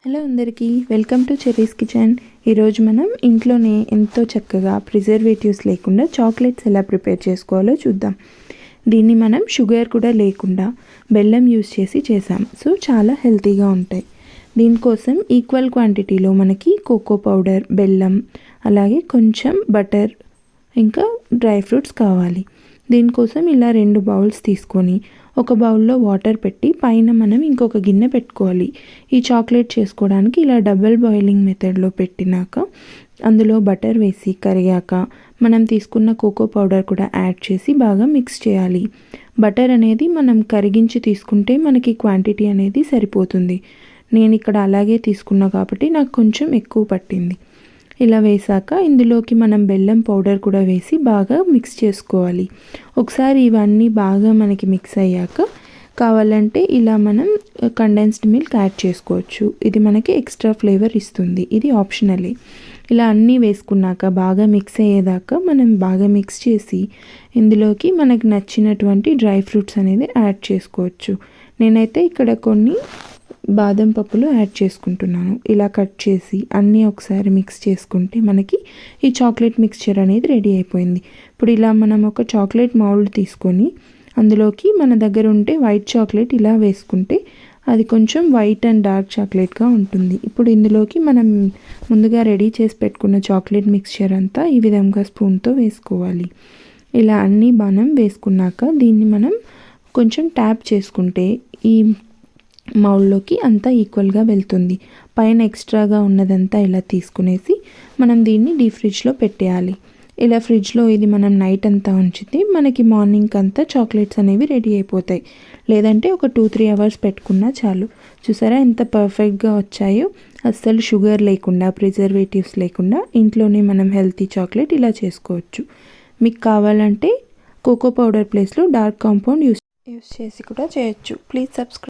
Hello అందరికీ welcome to cherries kitchen. ఈరోజు మనం ఇంట్లోనే ఎంతో చక్కగా ప్రిజర్వేటివ్స్ లేకుండా చాక్లెట్స్ ఎలా ప్రిపేర్ చేసుకోవాలో చూద్దాం. దీన్ని మనం షుగర్ కూడా లేకుండా బెల్లం యూస్ చేసి చేసాం. సో చాలా హెల్తీగా ఉంటాయి. దీనికోసం ఈక్వల్ క్వాంటిటీలో మనకి కోకో పౌడర్, బెల్లం, అలాగే కొంచెం బటర్, ఇంకా డ్రై ఫ్రూట్స్ కావాలి. దీనికోసం ఇలా 2 బౌల్స్ తీసుకొని ఒక బౌల్లో వాటర్ పెట్టి పైన మనం ఇంకొక గిన్నె పెట్టుకోవాలి. ఈ చాక్లెట్ చేసుకోవడానికి ఇలా డబుల్ బాయిలింగ్ మెథడ్లో పెట్టినాక అందులో బటర్ వేసి కరిగాక మనం తీసుకున్న కోకో పౌడర్ కూడా యాడ్ చేసి బాగా మిక్స్ చేయాలి. బటర్ అనేది మనం కరిగించి తీసుకుంటే మనకి క్వాంటిటీ అనేది సరిపోతుంది. నేను ఇక్కడ అలాగే తీసుకున్నా కాబట్టి నాకు కొంచెం ఎక్కువ పట్టింది. ఇలా వేసాక ఇందులోకి మనం బెల్లం పౌడర్ కూడా వేసి బాగా మిక్స్ చేసుకోవాలి. ఒకసారి ఇవన్నీ బాగా మనకి మిక్స్ అయ్యాక కావాలంటే ఇలా మనం కండెన్స్డ్ మిల్క్ యాడ్ చేసుకోవచ్చు. ఇది మనకి ఎక్స్ట్రా ఫ్లేవర్ ఇస్తుంది. ఇది ఆప్షనలే. ఇలా అన్నీ వేసుకున్నాక బాగా మిక్స్ అయ్యేదాకా మనం బాగా మిక్స్ చేసి ఇందులోకి మనకు నచ్చినటువంటి డ్రై ఫ్రూట్స్ అనేది యాడ్ చేసుకోవచ్చు. నేనైతే ఇక్కడ కొన్ని బాదం పప్పులు యాడ్ చేసుకుంటున్నాను. ఇలా కట్ చేసి అన్నీ ఒకసారి మిక్స్ చేసుకుంటే మనకి ఈ చాక్లెట్ మిక్స్చర్ అనేది రెడీ అయిపోయింది. ఇప్పుడు ఇలా మనం ఒక చాక్లెట్ మౌల్డ్ తీసుకొని అందులోకి మన దగ్గర ఉంటే వైట్ చాక్లెట్ ఇలా వేసుకుంటే అది కొంచెం వైట్ అండ్ డార్క్ చాక్లెట్గా ఉంటుంది. ఇప్పుడు ఇందులోకి మనం ముందుగా రెడీ చేసి పెట్టుకున్న చాక్లెట్ మిక్స్చర్ అంతా ఈ విధంగా స్పూన్తో వేసుకోవాలి. ఇలా అన్నీ మనం వేసుకున్నాక దీన్ని మనం కొంచెం ట్యాప్ చేసుకుంటే ఈ మౌల్డ్లోకి అంతా ఈక్వల్గా వెళ్తుంది. పైన ఎక్స్ట్రాగా ఉన్నదంతా ఇలా తీసుకునేసి మనం దీన్ని డీప్ ఫ్రిడ్జ్లో పెట్టేయాలి. ఇలా ఫ్రిడ్జ్లో ఇది మనం నైట్ అంతా ఉంచితే మనకి మార్నింగ్ అంతా చాక్లెట్స్ అనేవి రెడీ అయిపోతాయి. లేదంటే ఒక 2-3 అవర్స్ పెట్టుకున్నా చాలు. చూసారా ఎంత పర్ఫెక్ట్గా వచ్చాయో. అస్సలు షుగర్ లేకుండా, ప్రిజర్వేటివ్స్ లేకుండా ఇంట్లోనే మనం హెల్తీ చాక్లెట్ ఇలా చేసుకోవచ్చు. మీకు కావాలంటే కోకో పౌడర్ ప్లేస్లో డార్క్ కాంపౌండ్ యూస్ చేసి కూడా చేయొచ్చు. Please subscribe.